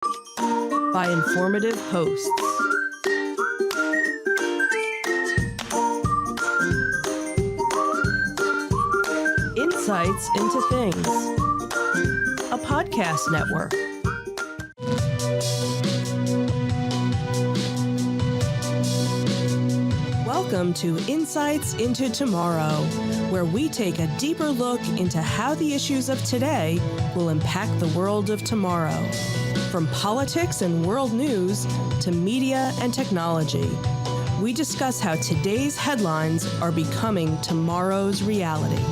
by informative hosts. Insights into Things, a podcast network. Welcome to Insights into Tomorrow, where we take a deeper look into how the issues of today will impact the world of tomorrow. From politics and world news to media and technology, we discuss how today's headlines are becoming tomorrow's reality.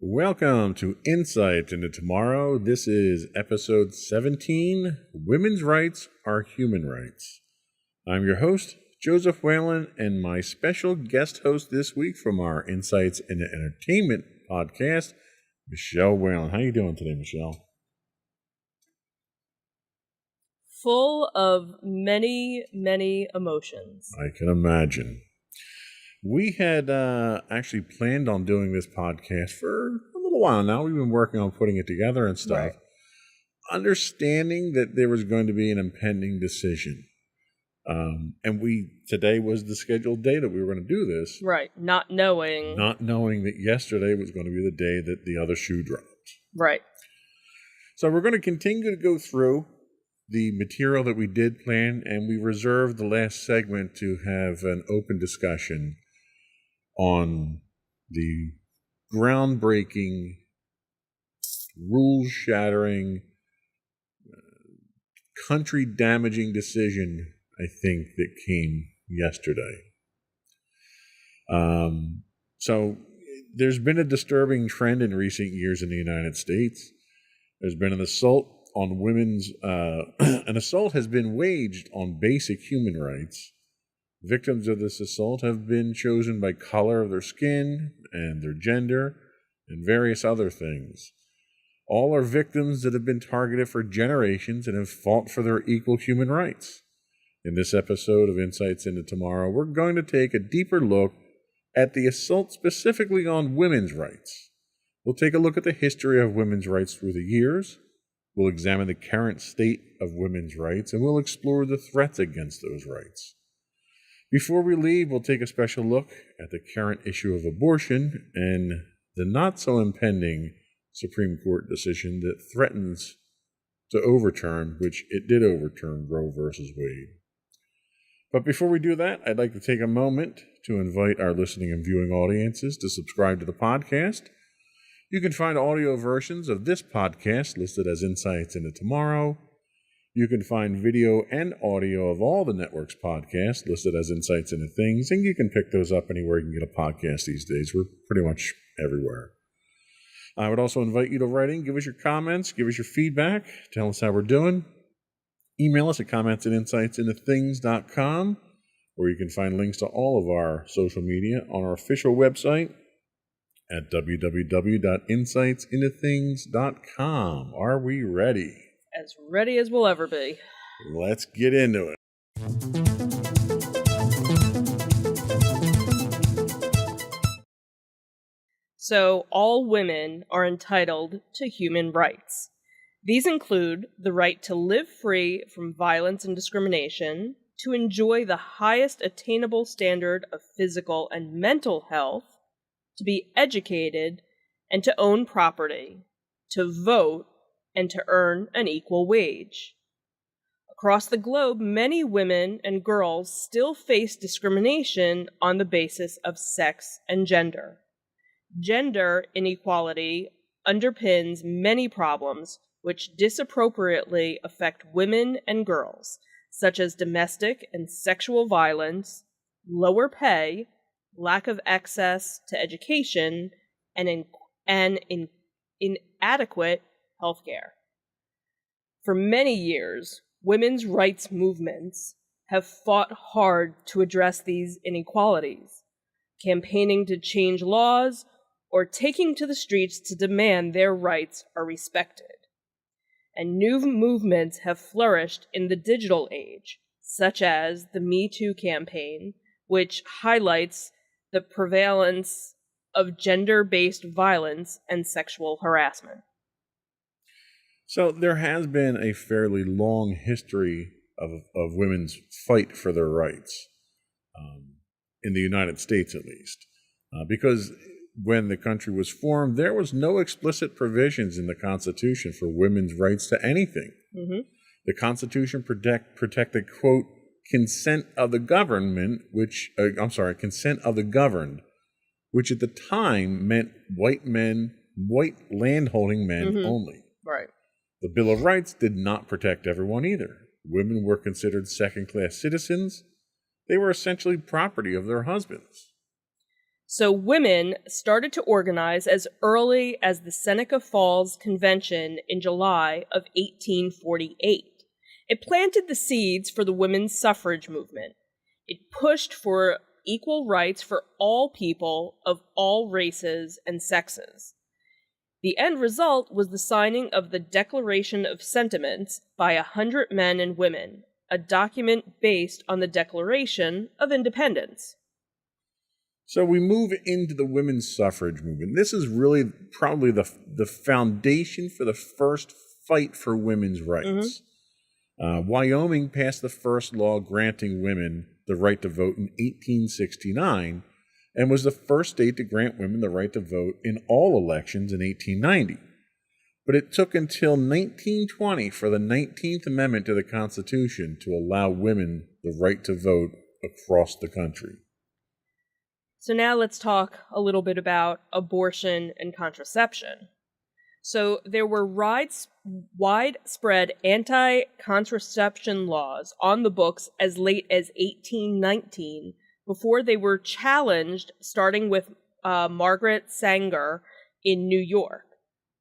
Welcome to Insight into Tomorrow. This is episode 17, Women's Rights Are Human Rights. I'm your host, Joseph Whalen, and my special guest host this week from our Insights into Entertainment podcast, Michelle Whalen. How you doing today, Michelle? Full of many, many emotions. I can imagine. We had actually planned on doing this podcast for a little while now. We've been working on putting it together and stuff. Right. Understanding that there was going to be an impending decision. And today was the scheduled day that we were going to do this. Right. Not knowing that yesterday was going to be the day that the other shoe dropped. Right. So we're going to continue to go through the material that we did plan, and we reserved the last segment to have an open discussion on the groundbreaking, rule-shattering, country-damaging decision, I think, that came yesterday. So there's been a disturbing trend in recent years in the United States. There's been an assault on women's, an assault has been waged on basic human rights. Victims of this assault have been chosen by color of their skin and their gender and various other things. All are victims that have been targeted for generations and have fought for their equal human rights. In this episode of Insights into Tomorrow, we're going to take a deeper look at the assault specifically on women's rights. We'll take a look at the history of women's rights through the years. We'll examine the current state of women's rights, and we'll explore the threats against those rights. Before we leave, we'll take a special look at the current issue of abortion and the not-so-impending Supreme Court decision that threatens to overturn, which it did overturn, Roe versus Wade. But before we do that, I'd like to take a moment to invite our listening and viewing audiences to subscribe to the podcast. You can find audio versions of this podcast listed as Insights into Tomorrow. You can find video and audio of all the network's podcasts listed as Insights into Things, and you can pick those up anywhere you can get a podcast these days. We're pretty much everywhere. I would also invite you to write in, give us your comments, give us your feedback, tell us how we're doing. Email us at comments@insightsintothings.com, where you can find links to all of our social media on our official website at www.insightsintothings.com. Are we ready? As ready as we'll ever be. Let's get into it. So, all women are entitled to human rights. These include the right to live free from violence and discrimination, to enjoy the highest attainable standard of physical and mental health, to be educated, and to own property, to vote, and to earn an equal wage. Across the globe, many women and girls still face discrimination on the basis of sex and gender. Gender inequality underpins many problems which disappropriately affect women and girls, such as domestic and sexual violence, lower pay, lack of access to education, and inadequate healthcare. For many years, women's rights movements have fought hard to address these inequalities, campaigning to change laws or taking to the streets to demand their rights are respected. and new movements have flourished in the digital age, such as the Me Too campaign, which highlights the prevalence of gender-based violence and sexual harassment. So there has been a fairly long history of women's fight for their rights, in the United States at least, because when the country was formed, there was no explicit provisions in the Constitution for women's rights to anything. Mm-hmm. The Constitution protected, quote, consent of the government, consent of the governed, which at the time meant white landholding men only. Right. The Bill of Rights did not protect everyone either. Women were considered second-class citizens. They were essentially property of their husbands. So women started to organize as early as the Seneca Falls Convention in July of 1848. It planted the seeds for the women's suffrage movement. It pushed for equal rights for all people of all races and sexes. The end result was the signing of the Declaration of Sentiments by 100 men and women, a document based on the Declaration of Independence. So we move into the women's suffrage movement. This is really probably the foundation for the first fight for women's rights. Wyoming passed the first law granting women the right to vote in 1869 and was the first state to grant women the right to vote in all elections in 1890. But it took until 1920 for the 19th Amendment to the Constitution to allow women the right to vote across the country. So now let's talk a little bit about abortion and contraception. So there were widespread anti-contraception laws on the books as late as 1819 before they were challenged, starting with Margaret Sanger in New York.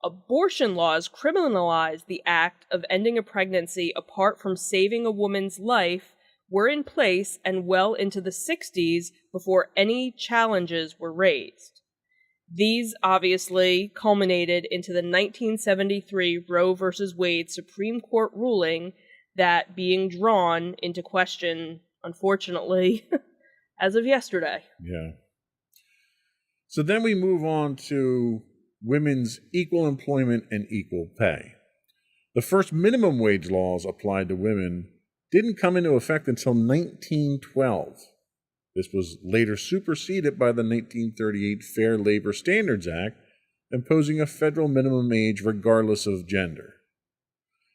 Abortion laws criminalized the act of ending a pregnancy apart from saving a woman's life were in place and well into the 60s before any challenges were raised. These obviously culminated into the 1973 Roe v. Wade Supreme Court ruling that being drawn into question, unfortunately, as of yesterday. Yeah. So then we move on to women's equal employment and equal pay. The first minimum wage laws applied to women didn't come into effect until 1912. This was later superseded by the 1938 Fair Labor Standards Act, imposing a federal minimum age regardless of gender.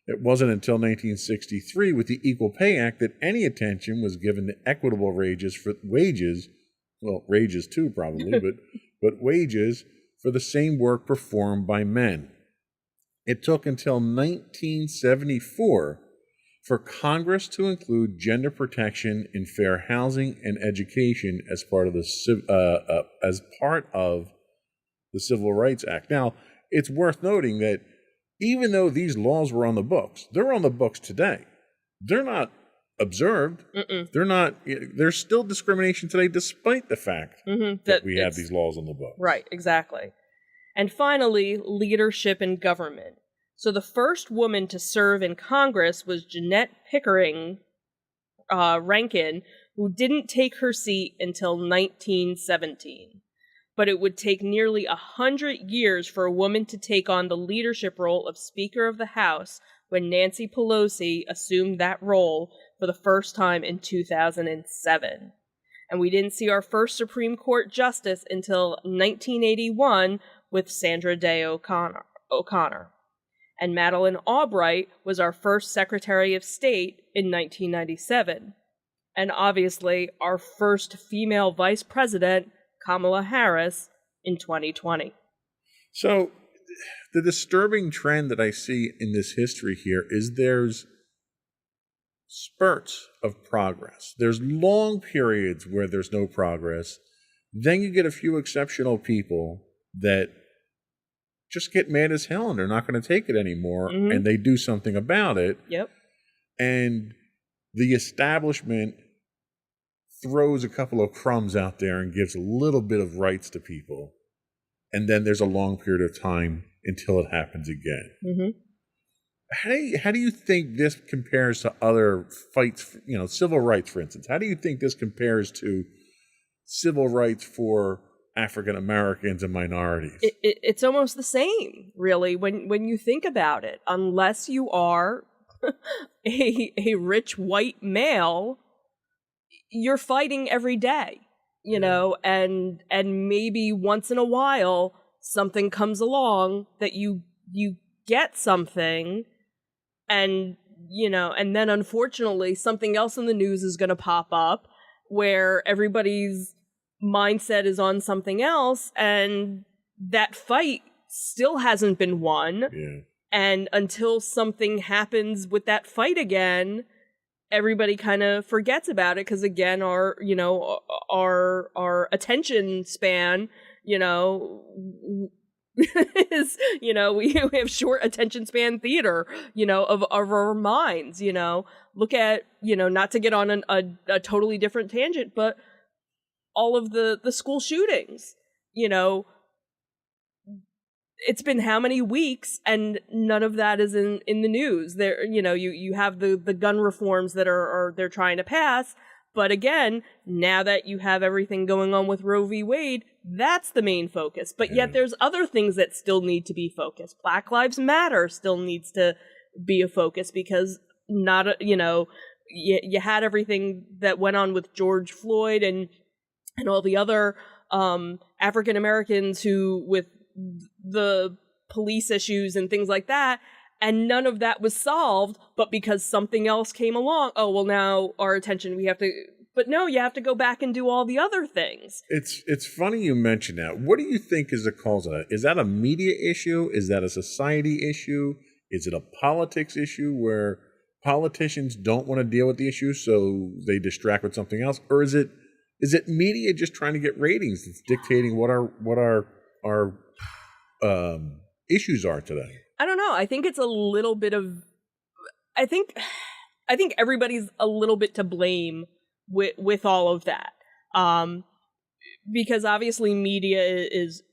It wasn't until 1963 with the Equal Pay Act that any attention was given to equitable wages, wages too probably, but wages for the same work performed by men. It took until 1974 for Congress to include gender protection in fair housing and education as part of the Civil Rights Act. Now, it's worth noting that even though these laws were on the books, they're on the books today. They're not observed. There's still discrimination today, despite the fact that we have these laws on the books. Right, exactly. And finally, leadership in government. So the first woman to serve in Congress was Jeanette Pickering Rankin, who didn't take her seat until 1917. But it would take nearly 100 years for a woman to take on the leadership role of Speaker of the House when Nancy Pelosi assumed that role for the first time in 2007. And we didn't see our first Supreme Court justice until 1981 with Sandra Day O'Connor. And Madeleine Albright was our first Secretary of State in 1997. And obviously, our first female Vice President, Kamala Harris, in 2020. So, the disturbing trend that I see in this history here is there's spurts of progress. There's long periods where there's no progress. Then you get a few exceptional people that just get mad as hell and they're not going to take it anymore, and they do something about it. Yep. And the establishment throws a couple of crumbs out there and gives a little bit of rights to people. And then there's a long period of time until it happens again. how do you think this compares to other fights, civil rights, for instance? How do you think this compares to civil rights for African Americans and minorities? It's almost the same, really, when you think about it. Unless you are a rich white male, you're fighting every day, and maybe once in a while something comes along that you get something, and and then unfortunately something else in the news is going to pop up where everybody's mindset is on something else, and that fight still hasn't been won. Yeah. And until something happens with that fight again, everybody kind of forgets about it, because again, our attention span, is, we have short attention span theater, of our minds. Look at, not to get on a totally different tangent, but all of the school shootings, it's been how many weeks and none of that is in the news. There, you have the gun reforms that they're trying to pass, but again, now that you have everything going on with Roe v. Wade, that's the main focus. But yet there's other things that still need to be focused. Black Lives Matter still needs to be a focus, because you had everything that went on with George Floyd and all the other African Americans who, with the police issues and things like that, and none of that was solved, but because something else came along, oh, well, now our attention, but no, you have to go back and do all the other things. It's funny you mention that. What do you think is the cause of that? Is that a media issue? Is that a society issue? Is it a politics issue where politicians don't want to deal with the issue, so they distract with something else? Or is it media just trying to get ratings that's dictating what our issues are today? I don't know. I think it's a little bit of. I think everybody's a little bit to blame with all of that, because obviously media is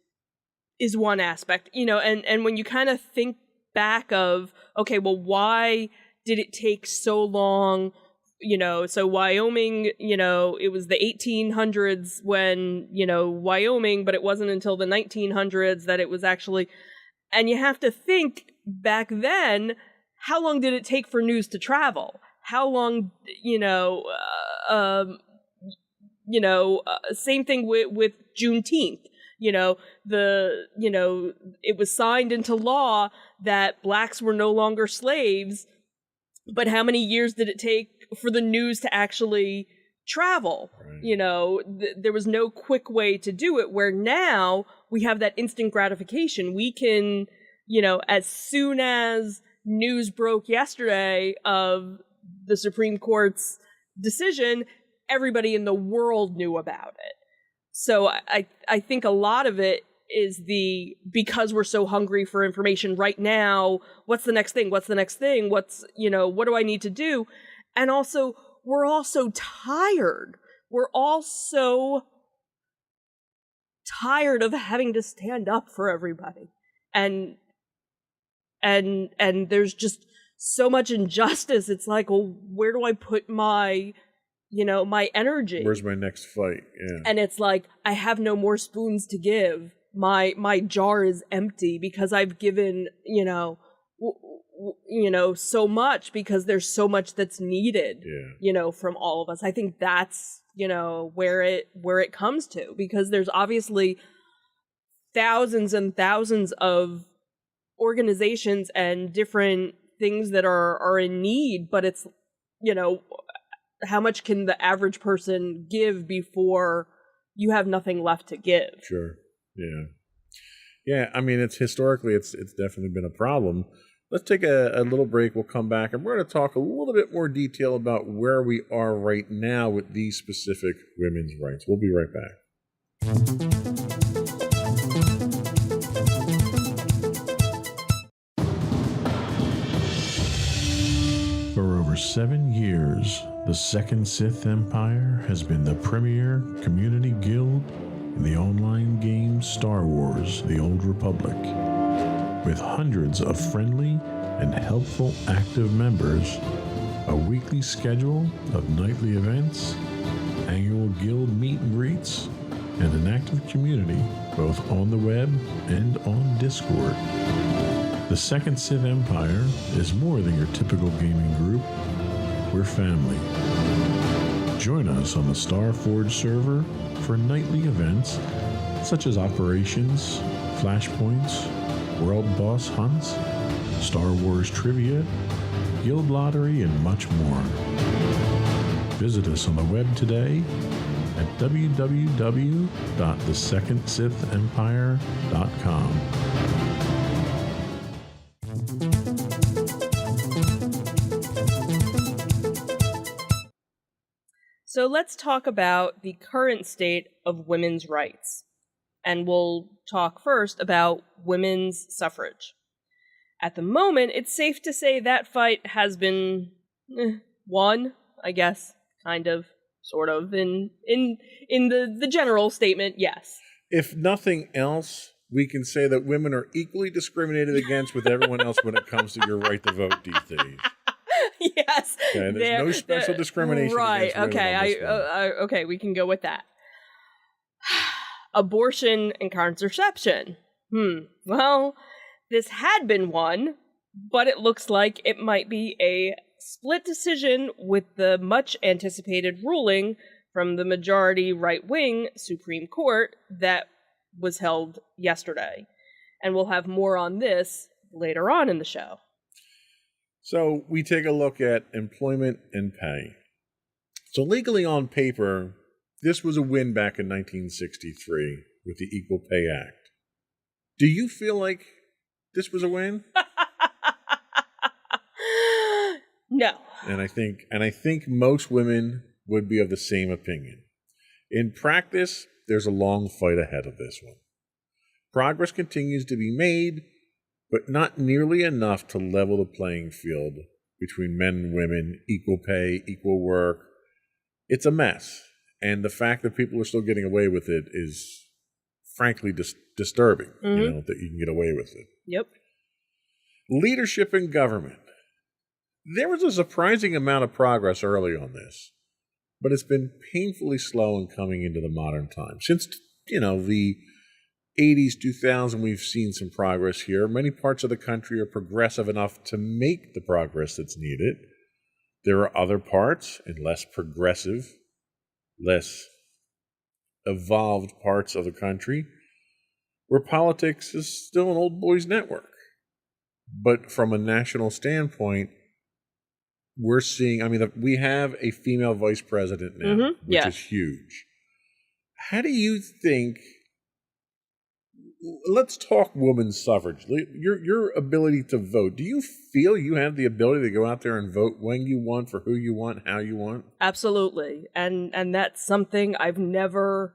one aspect, and when you kind of think back of, okay, well, why did it take so long? So Wyoming, it was the 1800s when, Wyoming, but it wasn't until the 1900s that it was actually, and you have to think back then, how long did it take for news to travel? How long, same thing with Juneteenth. It was signed into law that blacks were no longer slaves, but how many years did it take for the news to actually travel? Right. There was no quick way to do it, where now we have that instant gratification. We can, as soon as news broke yesterday of the Supreme Court's decision, everybody in the world knew about it. So I think a lot of it is because we're so hungry for information right now, what's the next thing? What's the next thing? What do I need to do? And also, we're all so tired. We're all so tired of having to stand up for everybody. And there's just so much injustice. It's like, well, where do I put my energy? Where's my next fight? Yeah. And it's like, I have no more spoons to give. My jar is empty because I've given, so much, because there's so much that's needed, from all of us. I think that's, where it comes to, because there's obviously thousands and thousands of organizations and different things that are in need, but it's, how much can the average person give before you have nothing left to give? Sure. Yeah. Yeah. I mean, it's definitely been a problem. Let's take a little break. We'll come back and we're going to talk a little bit more detail about where we are right now with these specific women's rights. We'll be right back. For over 7 years, the Second Sith Empire has been the premier community guild in the online game Star Wars: The Old Republic. With hundreds of friendly and helpful active members, a weekly schedule of nightly events, annual guild meet and greets, and an active community both on the web and on Discord. The Second Sith Empire is more than your typical gaming group. We're family. Join us on the Starforge server for nightly events such as operations, flashpoints, world boss hunts, Star Wars trivia, guild lottery, and much more. Visit us on the web today at www.thesecondsithempire.com. So let's talk about the current state of women's rights. And we'll talk first about women's suffrage. At the moment, it's safe to say that fight has been won, I guess, kind of, sort of, in the general statement, yes. If nothing else, we can say that women are equally discriminated against with everyone else when it comes to your right to vote these days. Yes. Okay, there's no special discrimination right, against women on this one. Okay, we can go with that. Abortion and contraception. Well, this had been won, but it looks like it might be a split decision with the much anticipated ruling from the majority right-wing Supreme Court that was held yesterday. And we'll have more on this later on in the show. So we take a look at employment and pay. So legally on paper, this was a win back in 1963 with the Equal Pay Act. Do you feel like this was a win? No. And I think most women would be of the same opinion. In practice, there's a long fight ahead of this one. Progress continues to be made, but not nearly enough to level the playing field between men and women, equal pay, equal work. It's a mess. And the fact that people are still getting away with it is frankly disturbing, that you can get away with it. Yep. Leadership in government. There was a surprising amount of progress early on this, but it's been painfully slow in coming into the modern time. Since, the 80s, 2000, we've seen some progress here. Many parts of the country are progressive enough to make the progress that's needed. There are other parts, and less progressive, less evolved parts of the country, where politics is still an old boys network. But from a national standpoint, we're seeing, we have a female vice president now, which is huge. How do you think, let's talk women's suffrage, your ability to vote. Do you feel you have the ability to go out there and vote when you want, for who you want, how you want? Absolutely. And that's something I've never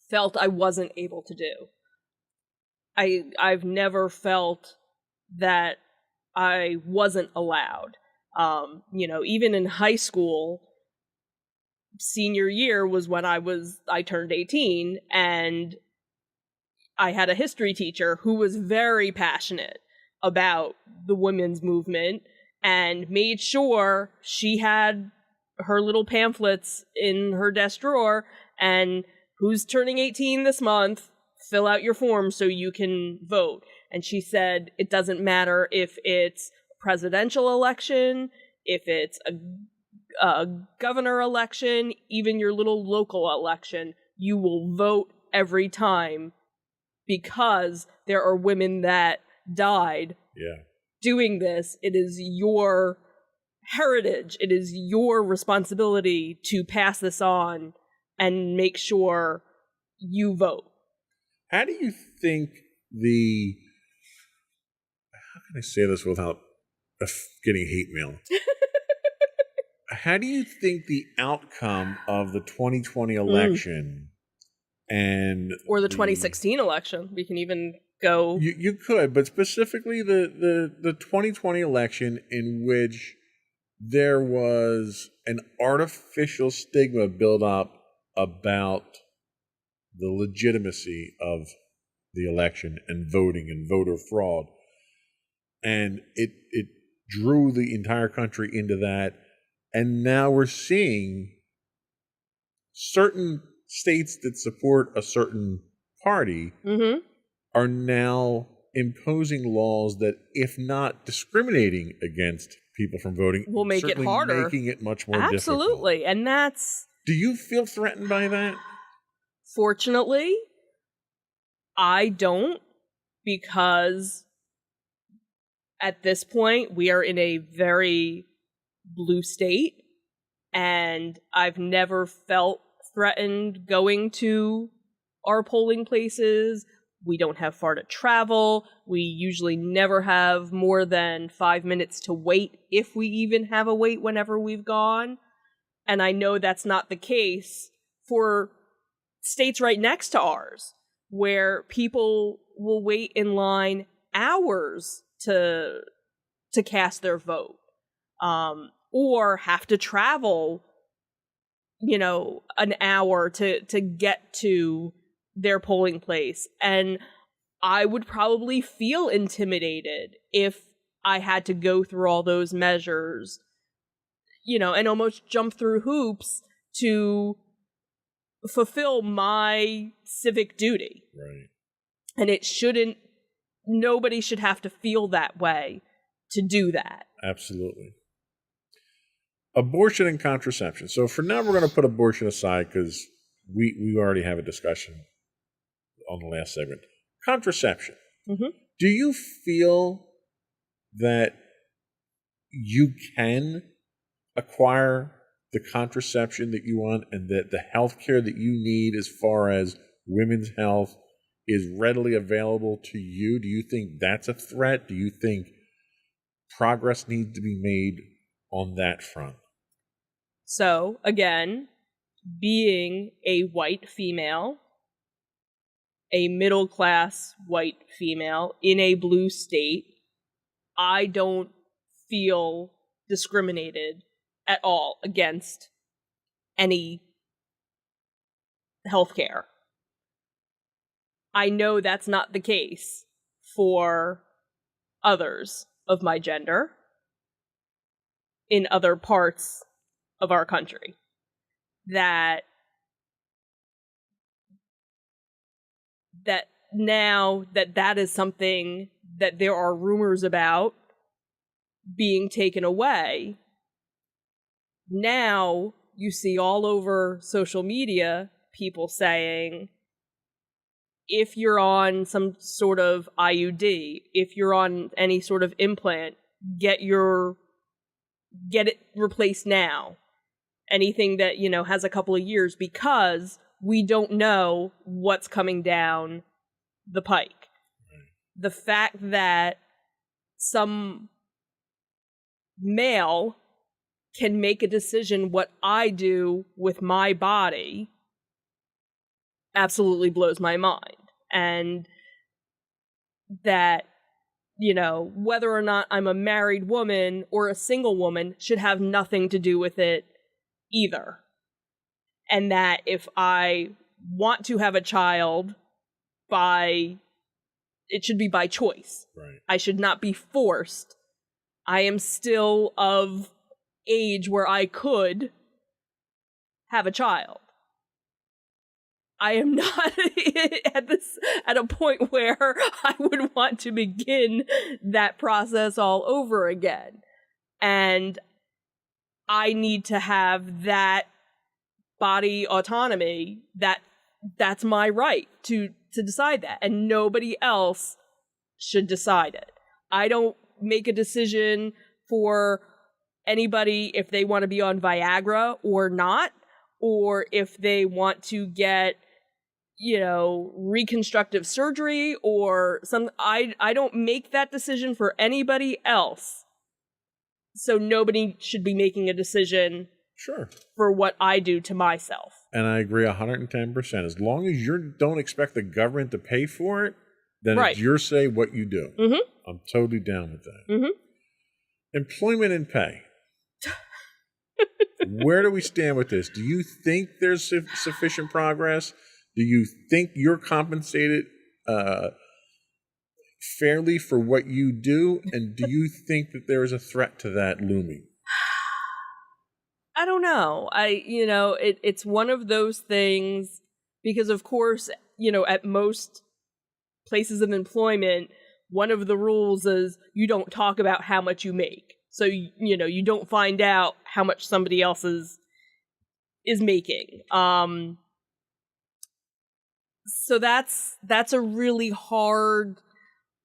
felt I wasn't able to do. I've never felt that I wasn't allowed. Even in high school, senior year was when I turned 18, and I had a history teacher who was very passionate about the women's movement and made sure she had her little pamphlets in her desk drawer, and who's turning 18 this month, fill out your form so you can vote. And she said it doesn't matter if it's a presidential election, if it's a governor election, even your little local election, you will vote every time, because there are women that died doing this. It is your heritage. It is your responsibility to pass this on and make sure you vote. How do you think how can I say this without getting hate mail? How do you think the outcome of the 2020 election or the 2016 election, we can even go. You could, but specifically the 2020 election, in which there was an artificial stigma built up about the legitimacy of the election and voting and voter fraud. and it drew the entire country into that. And now we're seeing certain states that support a certain party are now imposing laws that, if not discriminating against people from voting, will make it harder, making it much more difficult. Absolutely. And that's... Do you feel threatened by that? Fortunately, I don't, because at this point we are in a very blue state, and I've never felt threatened going to our polling places. We don't have far to travel. We usually never have more than 5 minutes to wait, if we even have a wait whenever we've gone. And I know that's not the case for states right next to ours, where people will wait in line hours to cast their vote, or have to travel, an hour to get to their polling place. And I would probably feel intimidated if I had to go through all those measures, and almost jump through hoops to fulfill my civic duty. Right. And nobody should have to feel that way to do that. Absolutely. Abortion and contraception. So for now, we're going to put abortion aside because we already have a discussion on the last segment. Contraception. Mm-hmm. Do you feel that you can acquire the contraception that you want, and that the health care that you need as far as women's health is readily available to you? Do you think that's a threat? Do you think progress needs to be made on that front? So, again, being a white female, a middle-class white female in a blue state, I don't feel discriminated at all against any healthcare. I know that's not the case for others of my gender in other parts of our country. That now that is something that there are rumors about being taken away, now you see all over social media people saying, if you're on some sort of IUD, if you're on any sort of implant, get it replaced now. Anything that, has a couple of years, because we don't know what's coming down the pike. The fact that some male can make a decision what I do with my body absolutely blows my mind. And that, whether or not I'm a married woman or a single woman should have nothing to do with it either. And that if I want to have a child, it should be by choice. Right. I should not be forced. I am still of age where I could have a child. I am not at a point where I would want to begin that process all over again. And I need to have that body autonomy. That's my right to decide that, and nobody else should decide it. I don't make a decision for anybody if they want to be on Viagra or not, or if they want to get, reconstructive surgery or I don't make that decision for anybody else. So nobody should be making a decision for what I do to myself. And I agree 110%. As long as you don't expect the government to pay for it, then right. It's your say what you do. Mm-hmm. I'm totally down with that. Mm-hmm. Employment and pay. Where do we stand with this? Do you think there's sufficient progress? Do you think you're compensated fairly for what you do? And do you think that there is a threat to that looming? I don't know. It's one of those things because, of course, at most places of employment, one of the rules is you don't talk about how much you make. So, you don't find out how much somebody else is making. So that's a really hard,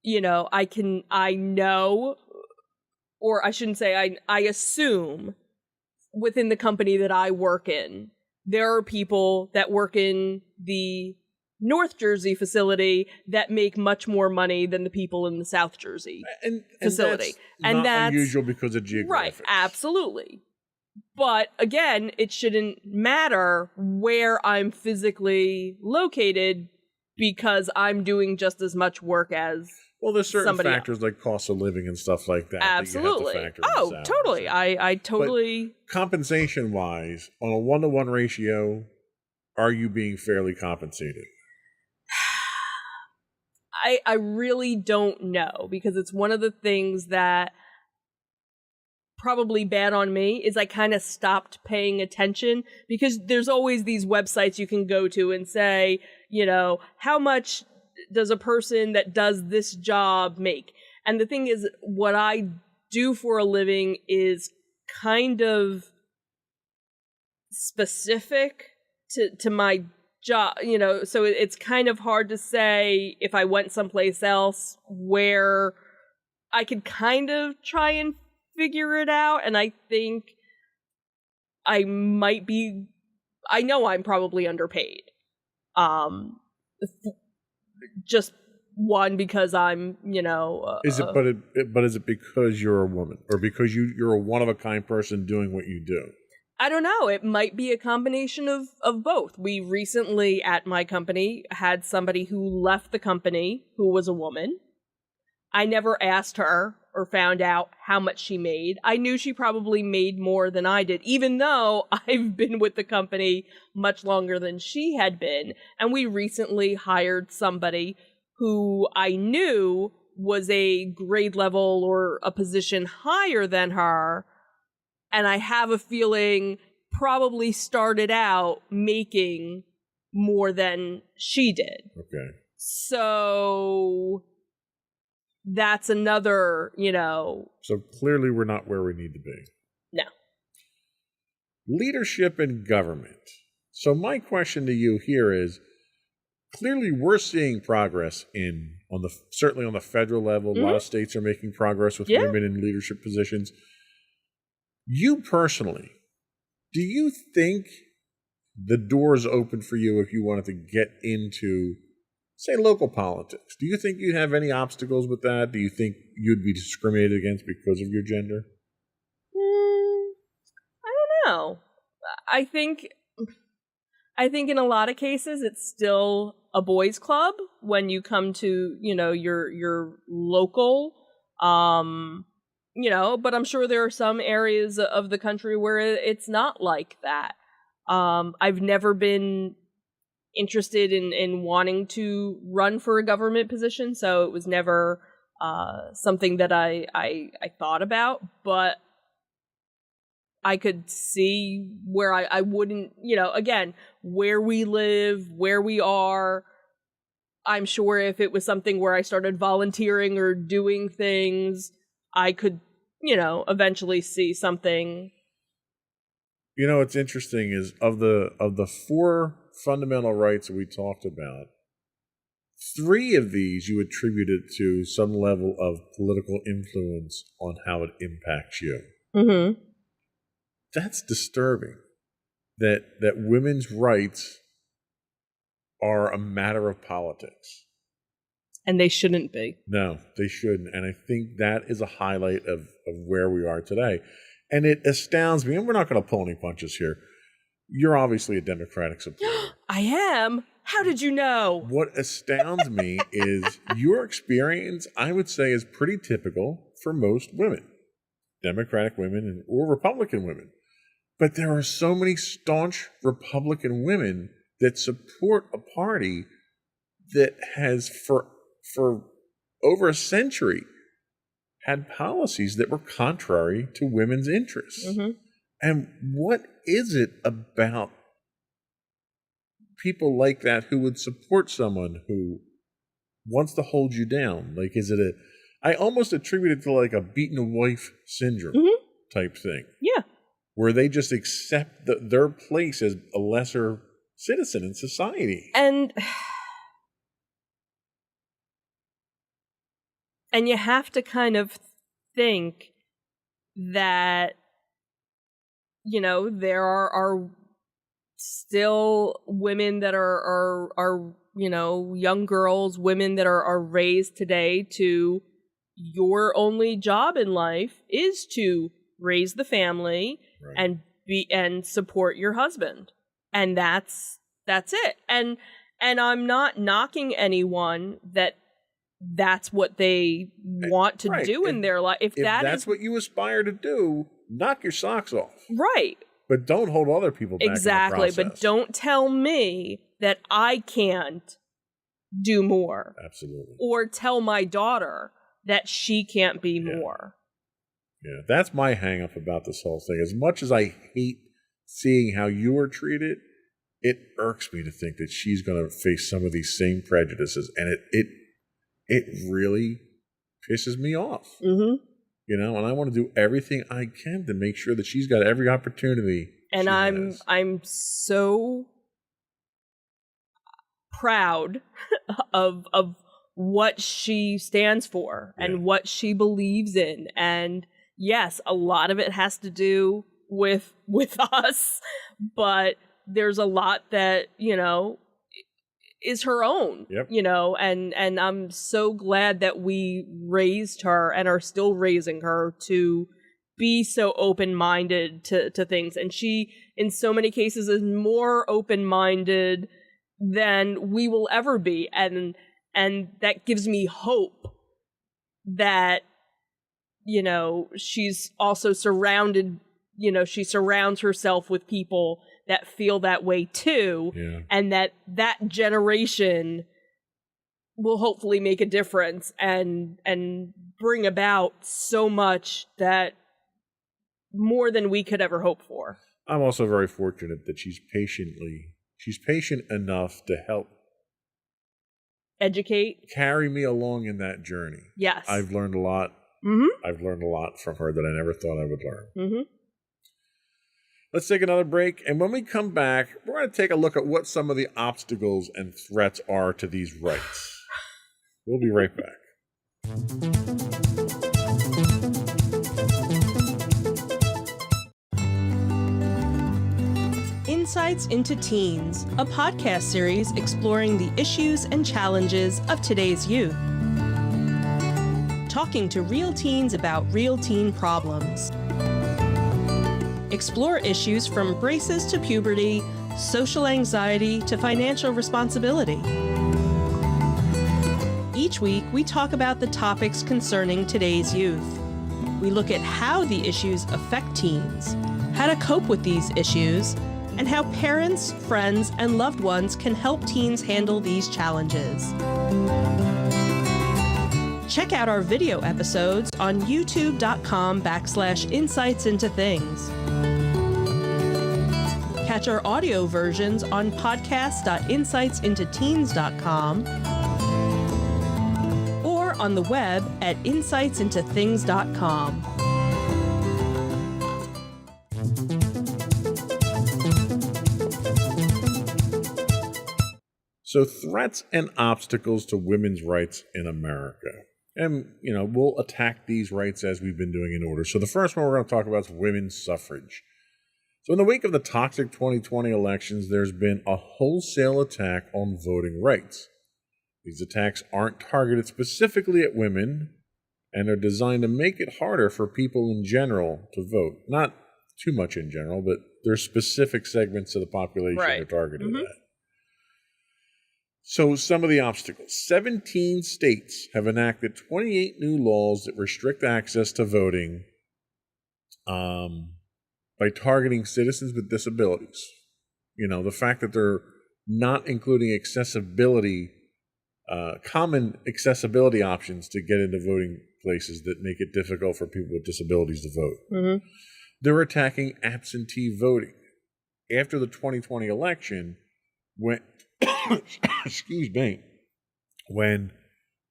I know, or I shouldn't say I assume within the company that I work in, there are people that work in the North Jersey facility that make much more money than the people in the South Jersey facility. And that's unusual because of geographics. Right, absolutely. But again, it shouldn't matter where I'm physically located because I'm doing just as much work as well, there's certain factors else. like cost of living and stuff like that. Absolutely. That you have to factor in totally. I totally. But compensation-wise, on a 1-to-1 ratio, are you being fairly compensated? I really don't know because it's one of the things that probably bad on me is I kind of stopped paying attention because there's always these websites you can go to and say, how much does a person that does this job make? And the thing is, what I do for a living is kind of specific to my job, so it's kind of hard to say if I went someplace else where I could kind of try and figure it out. And I think I know I'm probably underpaid. Just one, because I'm, is it because you're a woman or because you're a one-of-a-kind person doing what you do? I don't know. It might be a combination of both. We recently at my company had somebody who left the company who was a woman. I never asked her or found out how much she made. I knew she probably made more than I did, even though I've been with the company much longer than she had been. And we recently hired somebody who I knew was a grade level or a position higher than her. And I have a feeling probably started out making more than she did. Okay. So that's another, So clearly we're not where we need to be. No. Leadership in government. So my question to you here is, clearly we're seeing progress certainly on the federal level. Mm-hmm. A lot of states are making progress with women in leadership positions. You personally, do you think the door is open for you if you wanted to get into, say, local politics? Do you think you'd have any obstacles with that? Do you think you'd be discriminated against because of your gender? I don't know. I think in a lot of cases it's still a boys' club when you come to, your local. But I'm sure there are some areas of the country where it's not like that. I've never been interested in wanting to run for a government position, so it was never something that I thought about, but I could see where I wouldn't, again, where we live, where we are. I'm sure if it was something where I started volunteering or doing things, I could, eventually see something. What's interesting is of the 4 fundamental rights that we talked about, 3 of these you attributed to some level of political influence on how it impacts you. Mm-hmm. That's disturbing. That women's rights are a matter of politics. And they shouldn't be. No, they shouldn't. And I think that is a highlight of where we are today. And it astounds me, and we're not going to pull any punches here. You're obviously a Democratic supporter. I am. How did you know? What astounds me is your experience, I would say, is pretty typical for most women. Democratic women or Republican women. But there are so many staunch Republican women that support a party that has for over a century, had policies that were contrary to women's interests. Mm-hmm. And what is it about people like that who would support someone who wants to hold you down? Like, is it I almost attribute it to like a beaten wife syndrome type thing. Yeah. Where they just accept their place as a lesser citizen in society. And you have to kind of think that, you know, there are still women that are you know, young girls, women that are raised today to your only job in life is to raise the family and support your husband. And that's it. And I'm not knocking anyone that's what they want to do in their life. If that's what you aspire to do, knock your socks off. Right. But don't hold other people back. Exactly. But don't tell me that I can't do more. Absolutely. Or tell my daughter that she can't be more. Yeah, that's my hang up about this whole thing. As much as I hate seeing how you are treated, it irks me to think that she's going to face some of these same prejudices, and it really pisses me off. Mm-hmm. You know, and I want to do everything I can to make sure that she's got every opportunity. And I'm so proud of what she stands for and what she believes in. And yes, a lot of it has to do with us, but there's a lot that, you know, is her own, you know, and I'm so glad that we raised her and are still raising her to be so open-minded to things. And she, in so many cases, is more open-minded than we will ever be. And that gives me hope that, you know, she's also surrounded, you know, she surrounds herself with people that feel that way too. Yeah. And that generation will hopefully make a difference and bring about so much that more than we could ever hope for. I'm also very fortunate that she's patient enough to help educate, carry me along in that journey. Yes. I've learned a lot. Mm-hmm. I've learned a lot from her that I never thought I would learn. Mm-hmm. Let's take another break, and when we come back, we're going to take a look at what some of the obstacles and threats are to these rights. We'll be right back. Insights into Teens, a podcast series exploring the issues and challenges of today's youth. Talking to real teens about real teen problems. Explore issues from braces to puberty, social anxiety to financial responsibility. Each week, we talk about the topics concerning today's youth. We look at how the issues affect teens, how to cope with these issues, and how parents, friends, and loved ones can help teens handle these challenges. Check out our video episodes on youtube.com/insightsintothings. Catch our audio versions on podcast.insightsintoteens.com or on the web at insightsintothings.com. So, threats and obstacles to women's rights in America. And, you know, we'll attack these rights as we've been doing in order. So the first one we're going to talk about is women's suffrage. So in the wake of the toxic 2020 elections, there's been a wholesale attack on voting rights. These attacks aren't targeted specifically at women and are designed to make it harder for people in general to vote. Not too much in general, but there's specific segments of the population that are targeted at. So some of the obstacles. 17 states have enacted 28 new laws that restrict access to voting by targeting citizens with disabilities. You know, the fact that they're not including accessibility common accessibility options to get into voting places that make it difficult for people with disabilities to vote. Mm-hmm. They're attacking absentee voting. After the 2020 election, when excuse me, when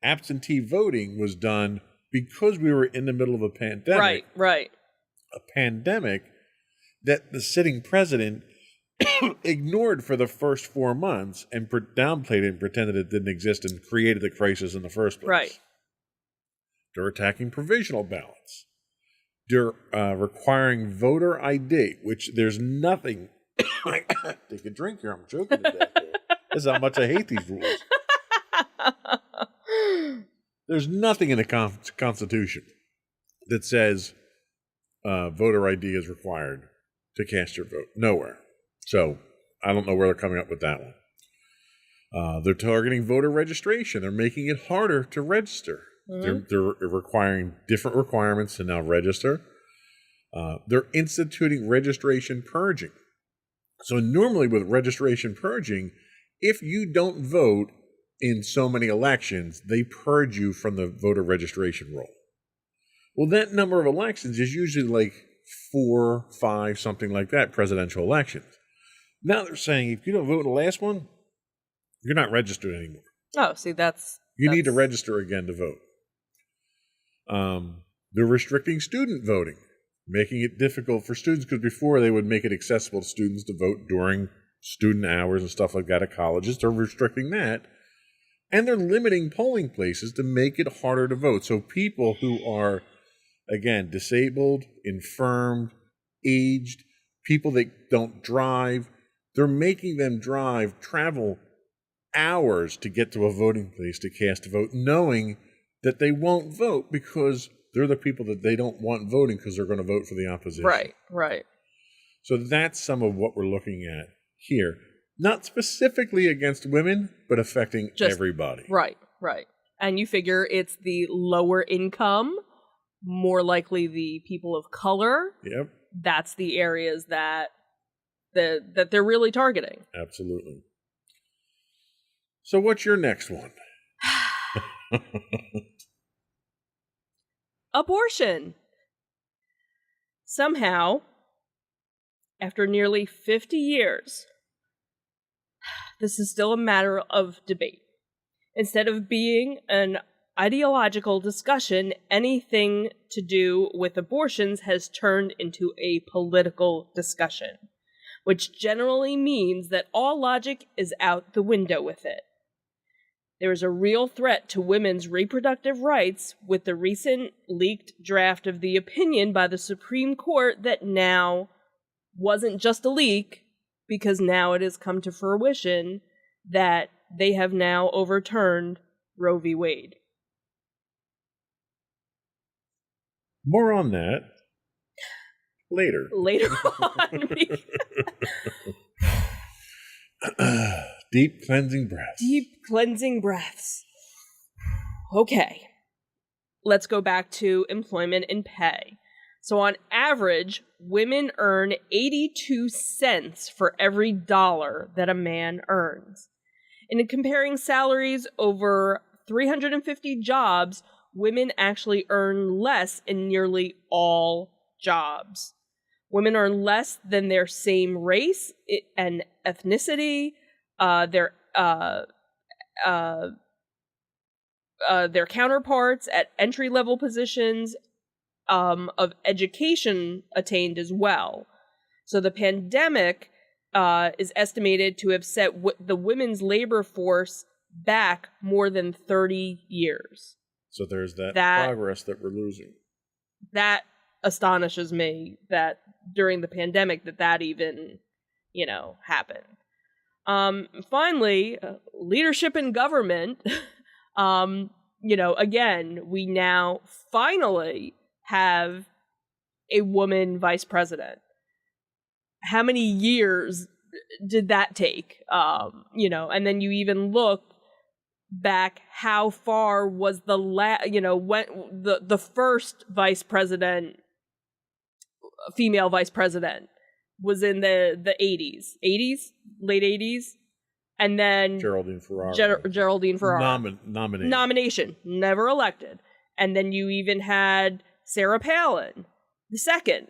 absentee voting was done because we were in the middle of a pandemic, Right. a pandemic that the sitting president ignored for the first 4 months and downplayed it and pretended it didn't exist and created the crisis in the first place. Right. They're attacking provisional ballots. They're requiring voter ID, which there's nothing. Take a drink here. I'm joking to death here. This is how much I hate these rules. There's nothing in the Constitution that says voter ID is required to cast your vote. Nowhere. So I don't know where they're coming up with that one. They're targeting voter registration. They're making it harder to register. Mm-hmm. They're requiring different requirements to now register. They're instituting registration purging. So normally with registration purging, if you don't vote in so many elections, they purge you from the voter registration roll. Well, that number of elections is usually like 4, 5, something like that, presidential elections. Now they're saying if you don't vote in the last one, you're not registered anymore. Oh, see, that's... You need to register again to vote. They're restricting student voting, making it difficult for students, because before they would make it accessible to students to vote during student hours and stuff like that at colleges. They're restricting that. And they're limiting polling places to make it harder to vote. So people who are, again, disabled, infirmed, aged, people that don't drive, they're making them travel hours to get to a voting place to cast a vote, knowing that they won't vote because they're the people that they don't want voting because they're going to vote for the opposition. Right. So that's some of what we're looking at here. Not specifically against women, but affecting everybody. Right. And you figure it's the lower income, more likely the people of color. Yep. That's the areas that they're really targeting. Absolutely. So what's your next one? Abortion. Somehow, after nearly 50 years, this is still a matter of debate. Instead of being an ideological discussion, anything to do with abortions has turned into a political discussion, which generally means that all logic is out the window with it. There is a real threat to women's reproductive rights with the recent leaked draft of the opinion by the Supreme Court that now wasn't just a leak, because now it has come to fruition that they have now overturned Roe v. Wade. More on that later. Later on. Deep cleansing breaths. Deep cleansing breaths. Okay. Let's go back to employment and pay. So on average, women earn 82 cents for every dollar that a man earns. And in comparing salaries over 350 jobs, women actually earn less in nearly all jobs. Women earn less than their same race and ethnicity, their counterparts at entry-level positions, of education attained as well. So the pandemic is estimated to have set the women's labor force back more than 30 years. So there's that progress that we're losing. That astonishes me that during the pandemic that even, happened. Finally, leadership in government, again, we now finally have a woman vice president. How many years did that take? And then you even look back, how far was when the first vice president, female vice president, was in the 80s, late 80s. And then Geraldine Ferraro. Geraldine Ferraro. Nomination. Never elected. And then you even had Sarah Palin, the second,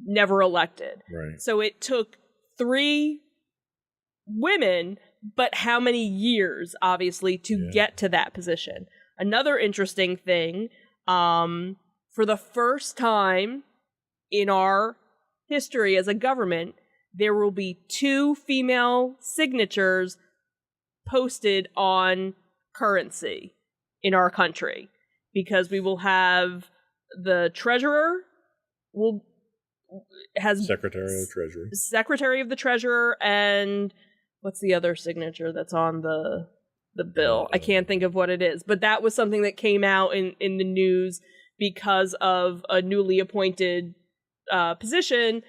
never elected. Right. So it took 3 women, but how many years, obviously, to get to that position? Another interesting thing, for the first time in our history as a government, there will be 2 female signatures posted on currency in our country, because we will have the treasurer has Secretary of the Treasurer, and what's the other signature that's on the bill? I can't think of what it is, but that was something that came out in the news because of a newly appointed position.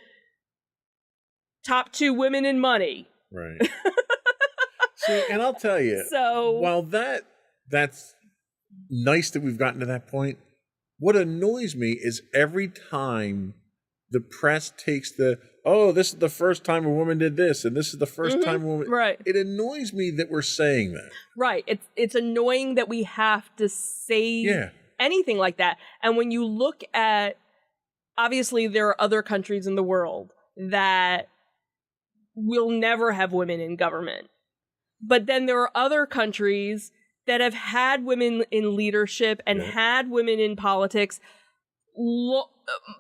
Top 2 women in money. Right. See, and I'll tell you, while that's nice that we've gotten to that point, what annoys me is every time the press takes this is the first time a woman did this, and this is the first time a woman... Right. It annoys me that we're saying that. Right. It's annoying that we have to say anything like that. And when you look at... Obviously, there are other countries in the world that will never have women in government. But then there are other countries that have had women in leadership and had women in politics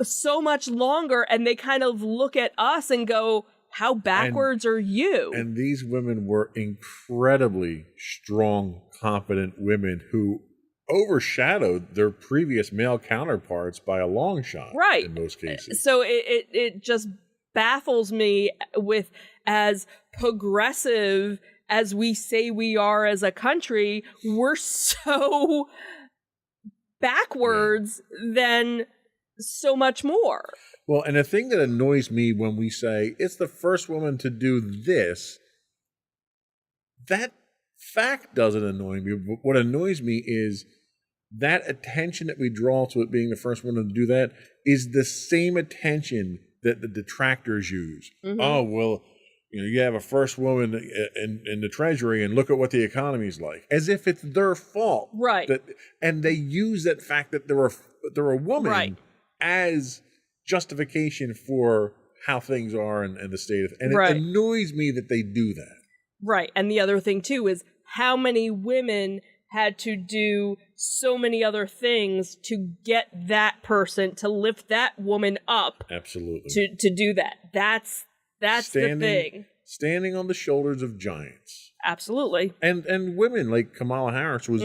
so much longer, and they kind of look at us and go, how backwards are you? And these women were incredibly strong, competent women who overshadowed their previous male counterparts by a long shot, right? In most cases. So it just baffles me, with as progressive as we say we are as a country, we're so backwards than so much more. Well, and the thing that annoys me when we say it's the first woman to do this, that fact doesn't annoy me. But what annoys me is that attention that we draw to it being the first woman to do that is the same attention that the detractors use. Mm-hmm. Oh, well, you have a first woman in the Treasury, and look at what the economy's like, as if it's their fault, right? And they use that fact that they're a woman as justification for how things are and the state of, and it annoys me that they do that. Right, and the other thing too is how many women had to do so many other things to get that person, to lift that woman up. Absolutely. To do that. That's the thing. Standing on the shoulders of giants. Absolutely. And women like Kamala Harris was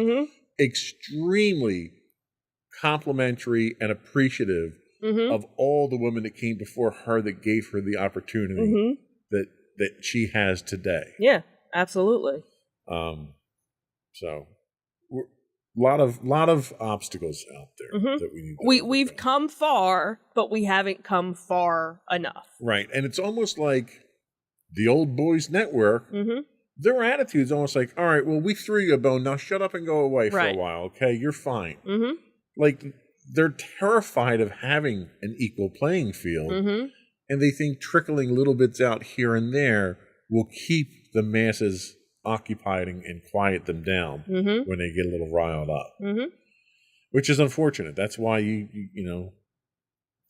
extremely complimentary and appreciative of all the women that came before her that gave her the opportunity that she has today. Yeah, absolutely. So lot of obstacles out there that we need to we've come far, but we haven't come far enough. Right. And it's almost like the old boys network, their attitude's almost like, all right, well, we threw you a bone, now shut up and go away for a while, okay? You're fine. Like, they're terrified of having an equal playing field, and they think trickling little bits out here and there will keep the masses occupied and quiet them down when they get a little riled up, which is unfortunate. That's why you know,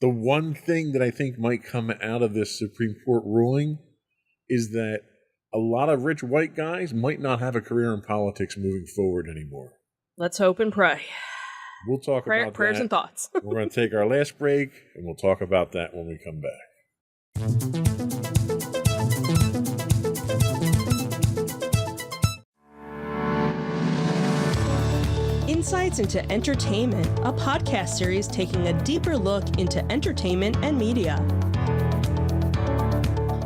the one thing that I think might come out of this Supreme Court ruling is that a lot of rich white guys might not have a career in politics moving forward anymore. Let's hope and pray. We'll talk about prayers and thoughts. We're going to take our last break, and we'll talk about that when we come back. Insights into Entertainment, a podcast series taking a deeper look into entertainment and media.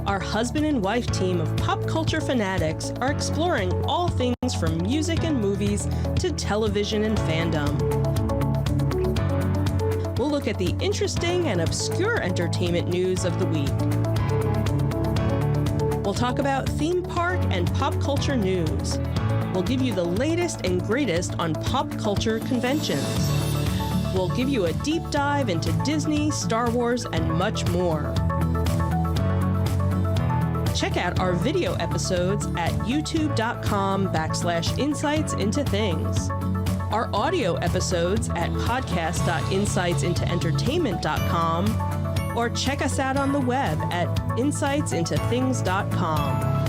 Our husband and wife team of pop culture fanatics are exploring all things from music and movies to television and fandom. We'll look at the interesting and obscure entertainment news of the week. We'll talk about theme park and pop culture news. We'll give you the latest and greatest on pop culture conventions. We'll give you a deep dive into Disney, Star Wars, and much more. Check out our video episodes at youtube.com/insightsintothings. Our audio episodes at podcast.insightsintoentertainment.com, or check us out on the web at insightsintothings.com.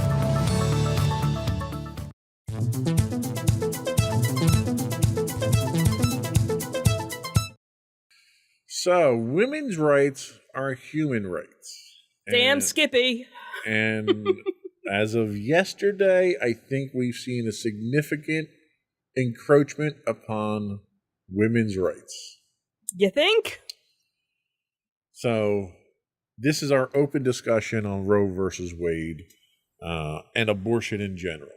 So, women's rights are human rights. Damn Skippy. And as of yesterday, I think we've seen a significant encroachment upon women's rights. You think? So, this is our open discussion on Roe versus Wade and abortion in general.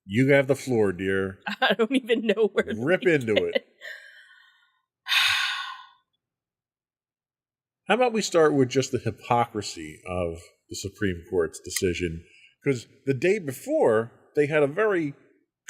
You have the floor, dear. I don't even know where to Rip into it. How about we start with just the hypocrisy of the Supreme Court's decision? Because the day before, they had a very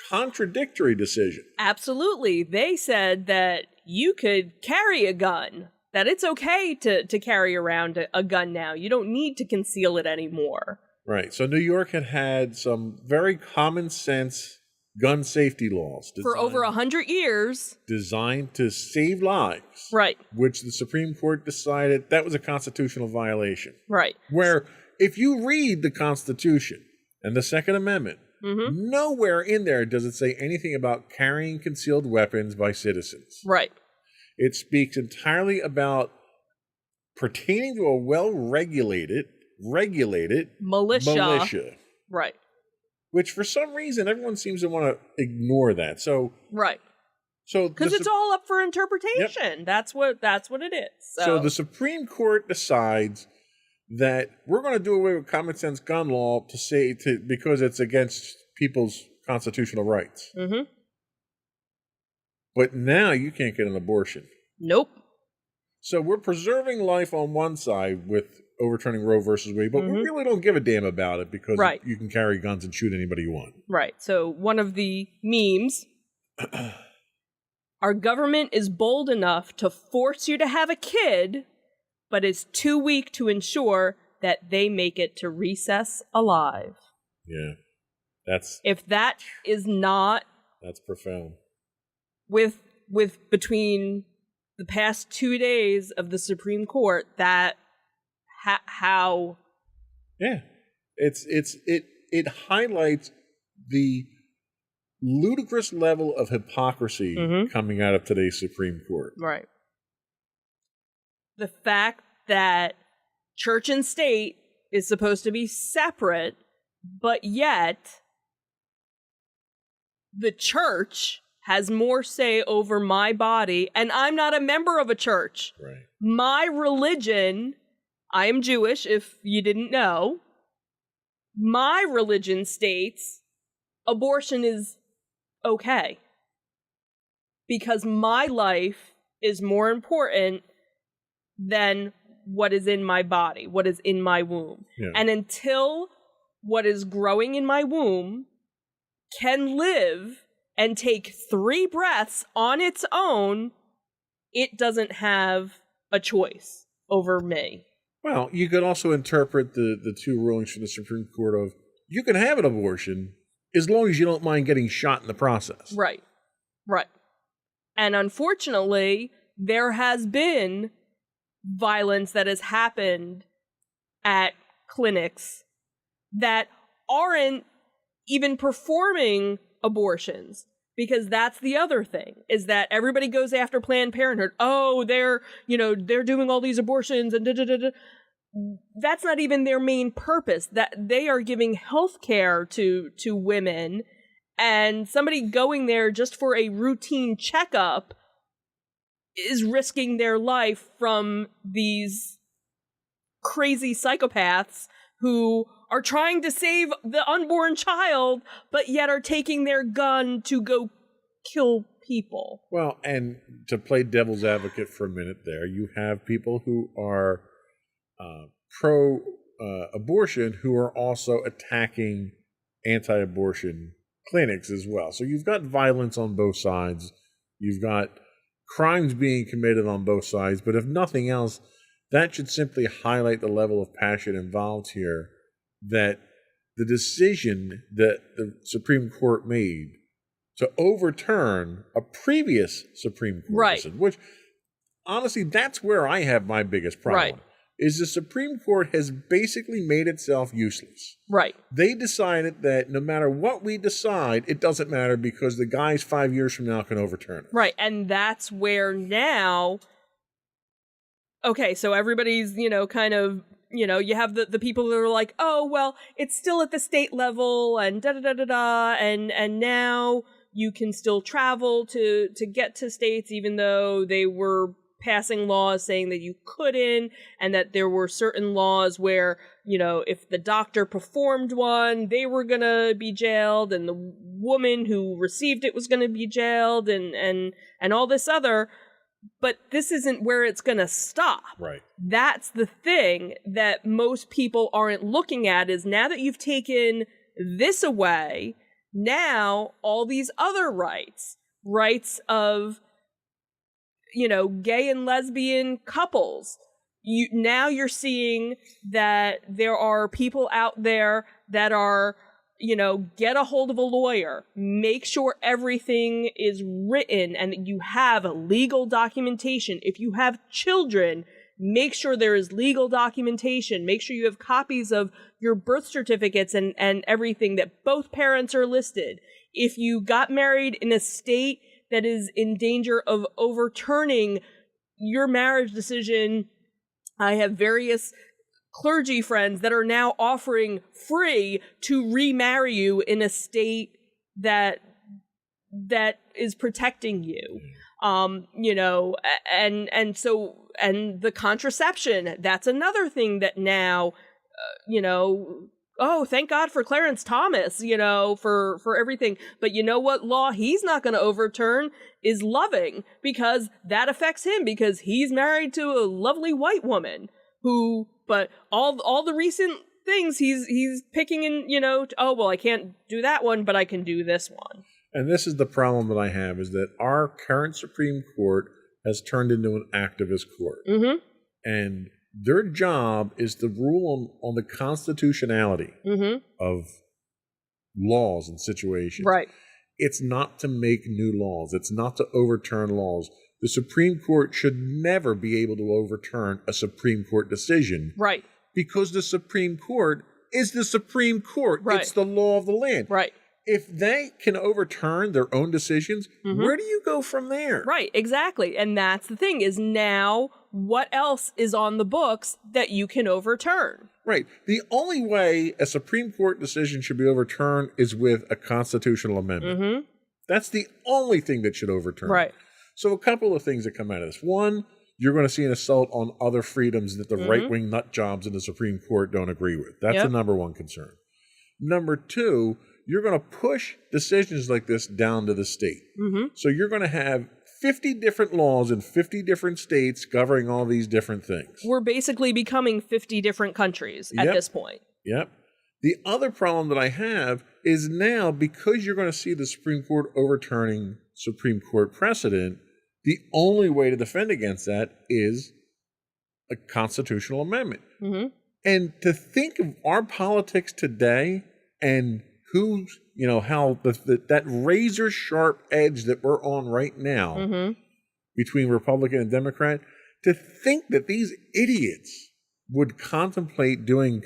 contradictory decision. Absolutely. They said that you could carry a gun, that it's okay to carry around a gun now. You don't need to conceal it anymore. Right. So New York had some very common sense gun safety laws. For over 100 years. Designed to save lives. Right. Which the Supreme Court decided that was a constitutional violation. Right. Where if you read the Constitution and the Second Amendment, nowhere in there does it say anything about carrying concealed weapons by citizens. Right. It speaks entirely about pertaining to a well-regulated militia. Right. Which for some reason everyone seems to want to ignore that. So right. So because it's all up for interpretation. Yep. That's what it is. So the Supreme Court decides that we're going to do away with common sense gun law because it's against people's constitutional rights. Mm-hmm. But now you can't get an abortion. Nope. So we're preserving life on one side with overturning Roe versus Wade, but we really don't give a damn about it because you can carry guns and shoot anybody you want. Right. So one of the memes, our government is bold enough to force you to have a kid, but is too weak to ensure that they make it to recess alive. Yeah. If that is not... That's profound. With between the past 2 days of the Supreme Court, that... How? Yeah, it highlights the ludicrous level of hypocrisy coming out of today's Supreme Court. Right. The fact that church and state is supposed to be separate, but yet the church has more say over my body, and I'm not a member of a church. Right. My religion... I am Jewish, if you didn't know. My religion states abortion is okay. Because my life is more important than what is in my body, what is in my womb. Yeah. And until what is growing in my womb can live and take 3 breaths on its own, it doesn't have a choice over me. Well, you could also interpret the 2 rulings from the Supreme Court of you can have an abortion as long as you don't mind getting shot in the process. Right. Right. And unfortunately, there has been violence that has happened at clinics that aren't even performing abortions. Because that's the other thing, is that everybody goes after Planned Parenthood. Oh, they're doing all these abortions and da-da-da-da. That's not even their main purpose. That they are giving health care to women, and somebody going there just for a routine checkup is risking their life from these crazy psychopaths who are trying to save the unborn child, but yet are taking their gun to go kill people. Well, and to play devil's advocate for a minute there, you have people who are pro-abortion who are also attacking anti-abortion clinics as well. So you've got violence on both sides. You've got crimes being committed on both sides. But if nothing else, that should simply highlight the level of passion involved here that the decision that the Supreme Court made to overturn a previous Supreme Court Right. decision, which honestly, that's where I have my biggest problem, Right. is the Supreme Court has basically made itself useless. Right. They decided that no matter what we decide, it doesn't matter because the guys 5 years from now can overturn it. Right. And that's where now, okay, so everybody's, kind of, you have the people that are like, oh, well, it's still at the state level and da-da-da-da-da, and now you can still travel to get to states even though they were passing laws saying that you couldn't, and that there were certain laws where, if the doctor performed one, they were gonna be jailed, and the woman who received it was gonna be jailed, and all this other. But this isn't where it's gonna stop. Right. That's the thing that most people aren't looking at, is now that you've taken this away, now all these other rights of, gay and lesbian couples, you're seeing that there are people out there that are, get a hold of a lawyer, make sure everything is written and that you have legal documentation. If you have children, make sure there is legal documentation. Make sure you have copies of your birth certificates and everything, that both parents are listed. If you got married in a state that is in danger of overturning your marriage decision, I have various clergy friends that are now offering free to remarry you in a state that is protecting you. And the contraception, that's another thing that now, oh, thank God for Clarence Thomas, for everything. But you know what law he's not going to overturn is Loving, because that affects him, because he's married to a lovely white woman but all the recent things he's picking in, oh, well, I can't do that one, but I can do this one. And this is the problem that I have, is that our current Supreme Court has turned into an activist court. Mm-hmm. And their job is to rule on the constitutionality of laws and situations. Right. It's not to make new laws. It's not to overturn laws. The Supreme Court should never be able to overturn a Supreme Court decision. Right. Because the Supreme Court is the Supreme Court. Right. It's the law of the land. Right. If they can overturn their own decisions, where do you go from there? Right, exactly. And that's the thing, is now what else is on the books that you can overturn? Right. The only way a Supreme Court decision should be overturned is with a constitutional amendment. Mm-hmm. That's the only thing that should overturn. Right. So a couple of things that come out of this. One, you're going to see an assault on other freedoms that the right-wing nut jobs in the Supreme Court don't agree with. That's the number one concern. Number two, you're going to push decisions like this down to the state. Mm-hmm. So you're going to have 50 different laws in 50 different states governing all these different things. We're basically becoming 50 different countries at this point. Yep. The other problem that I have is now, because you're going to see the Supreme Court overturning Supreme Court precedent, the only way to defend against that is a constitutional amendment. Mm-hmm. And to think of our politics today and who's, how that razor sharp edge that we're on right now between Republican and Democrat, to think that these idiots would contemplate doing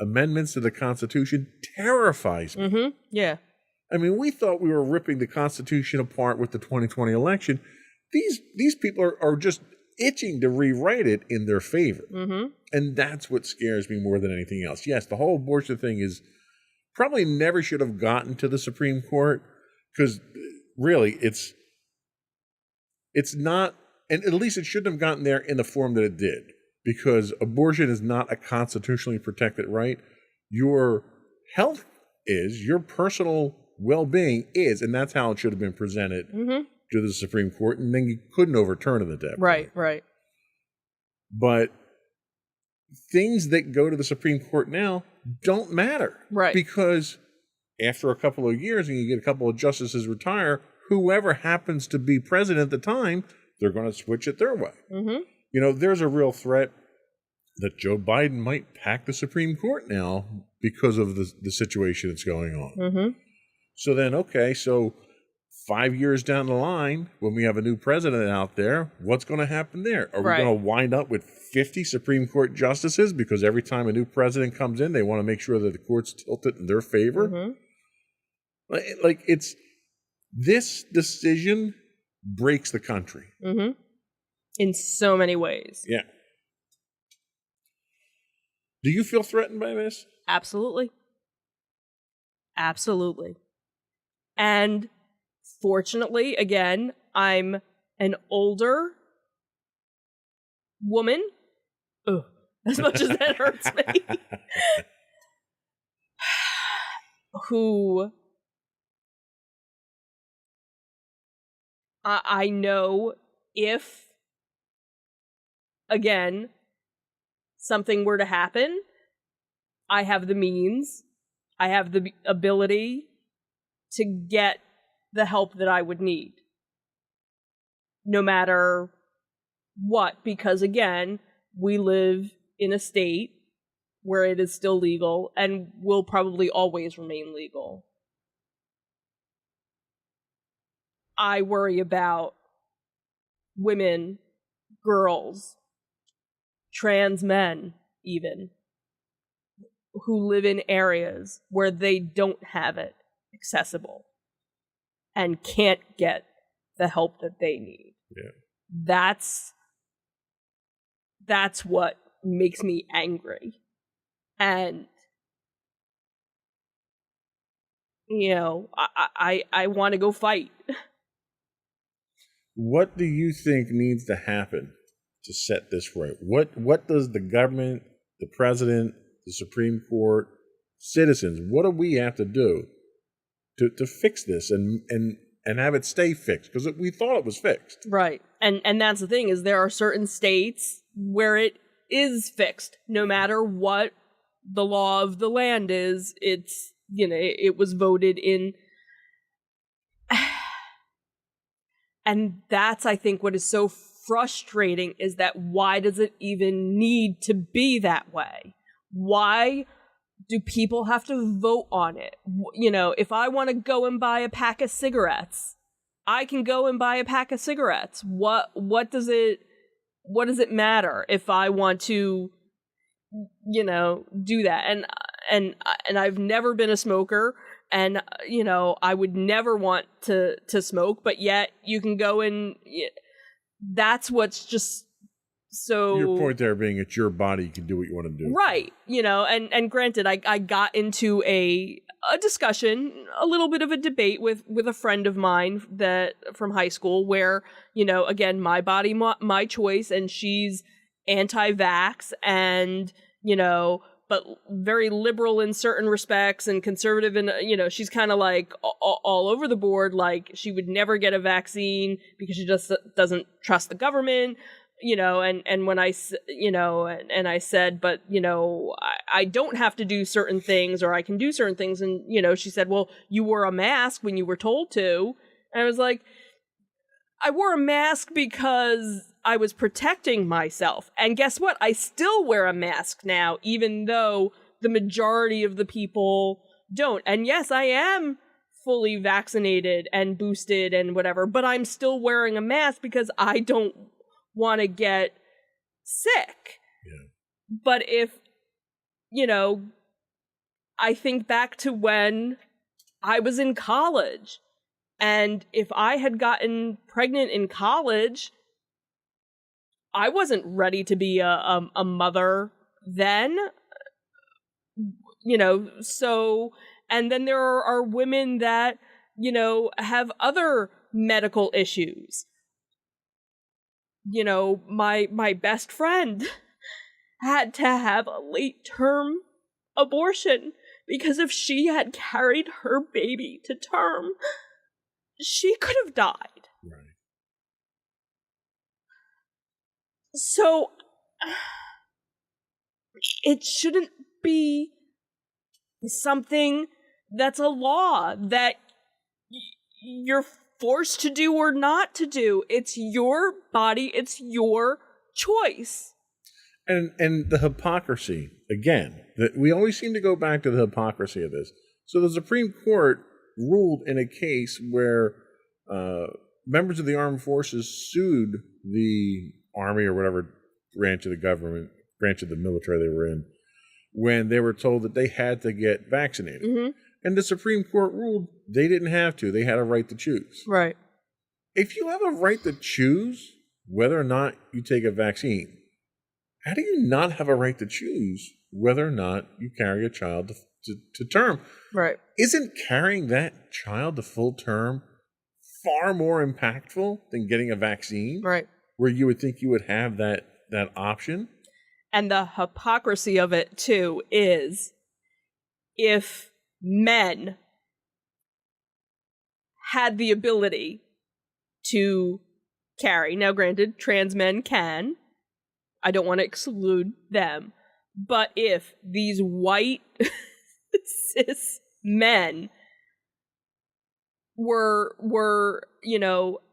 amendments to the Constitution terrifies me. Mm-hmm. Yeah. I mean, we thought we were ripping the Constitution apart with the 2020 election. These people are just itching to rewrite it in their favor. Mm-hmm. And that's what scares me more than anything else. Yes, the whole abortion thing is probably never should have gotten to the Supreme Court, because really it's not, and at least it shouldn't have gotten there in the form that it did, because abortion is not a constitutionally protected right. Your health is, your personal well-being is, and that's how it should have been presented to the Supreme Court, and then you couldn't overturn it at that point. Right. But things that go to the Supreme Court now don't matter. Right. Because after a couple of years and you get a couple of justices retire, whoever happens to be president at the time, they're going to switch it their way. Mm-hmm. There's a real threat that Joe Biden might pack the Supreme Court now because of the situation that's going on. Mm-hmm. So then, okay, so 5 years down the line, when we have a new president out there, what's going to happen there? Are we Right. going to wind up with 50 Supreme Court justices? Because every time a new president comes in, they want to make sure that the court's tilted in their favor. Mm-hmm. Like it's this decision breaks the country. Mm-hmm. In so many ways. Yeah. Do you feel threatened by this? Absolutely. Absolutely. And fortunately, again, I'm an older woman. Ugh, as much as that hurts me. Who I know if, again, something were to happen, I have the means, I have the ability to get the help that I would need. No matter what, because again, we live in a state where it is still legal and will probably always remain legal. I worry about women, girls, trans men, even, who live in areas where they don't have it accessible and can't get the help that they need. Yeah. That's what makes me angry. And you know, I want to go fight. What do you think needs to happen to set this right? What does the government, the president, the Supreme Court, citizens, what do we have to do to fix this and have it stay fixed? Because we thought it was fixed. Right. And that's the thing, is there are certain states where it is fixed. No matter what the law of the land is, it's, you know, it was voted in. And that's, I think, what is so frustrating, is that why does it even need to be that way? Why do people have to vote on it? You know, if I want to go and buy a pack of cigarettes, I can go and buy a pack of cigarettes. What does it matter if I want to, you know, do that? And I've never been a smoker, and you know, I would never want to smoke, but yet you can go and that's what's just so. Your point there being it's your body, you can do what you want to do. Right. You know, and granted, I got into a discussion, a little bit of a debate with a friend of mine that from high school, where, you know, again, my body, my choice, and she's anti-vax and, you know, but very liberal in certain respects and conservative, and, you know, she's kind of like all over the board, like she would never get a vaccine because she just doesn't trust the government. You know, and when I, you know, and I said, but, you know, I don't have to do certain things, or I can do certain things. And, you know, she said, well, you wore a mask when you were told to. And I was like, I wore a mask because I was protecting myself. And guess what? I still wear a mask now, even though the majority of the people don't. And yes, I am fully vaccinated and boosted and whatever, but I'm still wearing a mask because I don't want to get sick. Yeah. But if, you know, I think back to when I was in college, and if I had gotten pregnant in college, I wasn't ready to be a mother then, you know. So, and then there are women that, you know, have other medical issues. You know, my best friend had to have a late-term abortion because if she had carried her baby to term, she could have died. Right. So, it shouldn't be something that's a law that you're forced to do or not to do. It's your body, it's your choice. And the hypocrisy, again, that we always seem to go back to the hypocrisy of this. So the Supreme Court ruled in a case where members of the armed forces sued the Army or whatever branch of the government, branch of the military they were in, when they were told that they had to get vaccinated. Mm-hmm. And the Supreme Court ruled they didn't have to. They had a right to choose. Right. If you have a right to choose whether or not you take a vaccine, how do you not have a right to choose whether or not you carry a child to term? Right. Isn't carrying that child to full term far more impactful than getting a vaccine? Right. Where you would think you would have that option? And the hypocrisy of it, too, is if men had the ability to carry, now granted, trans men can, I don't want to exclude them, but if these white cis men were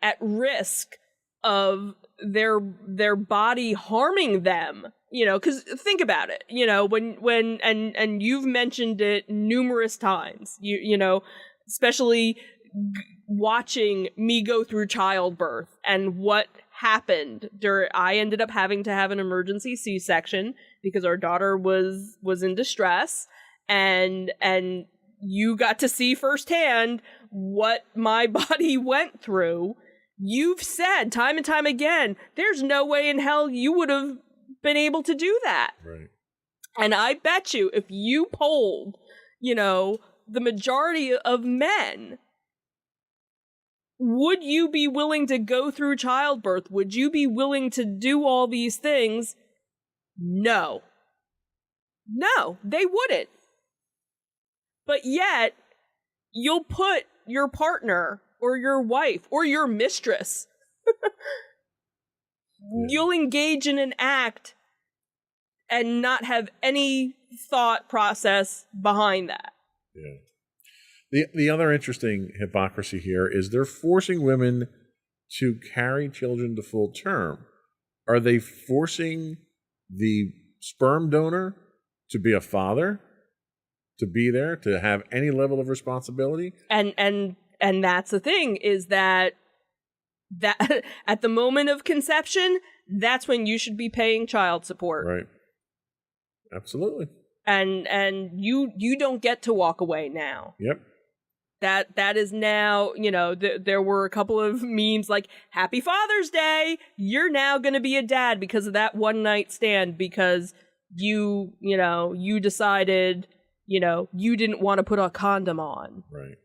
at risk of their body harming them, because think about it, when and you've mentioned it numerous times, especially watching me go through childbirth and what happened I ended up having to have an emergency C-section because our daughter was in distress, and you got to see firsthand what my body went through. You've said time and time again, there's no way in hell you would have been able to do that. Right. And I bet you if you polled, the majority of men, would you be willing to go through childbirth? Would you be willing to do all these things? No. No, they wouldn't. But yet, you'll put your partner or your wife or your mistress, you'll engage in an act and not have any thought process behind that. Yeah. The other interesting hypocrisy here is they're forcing women to carry children to full term. Are they forcing the sperm donor to be a father, to be there, to have any level of responsibility? And that's the thing, is that at the moment of conception, that's when you should be paying child support. Right. Absolutely. And you don't get to walk away now. Yep. That is now, there were a couple of memes like, Happy Father's Day, you're now going to be a dad because of that one night stand, because you decided, you didn't want to put a condom on. Right.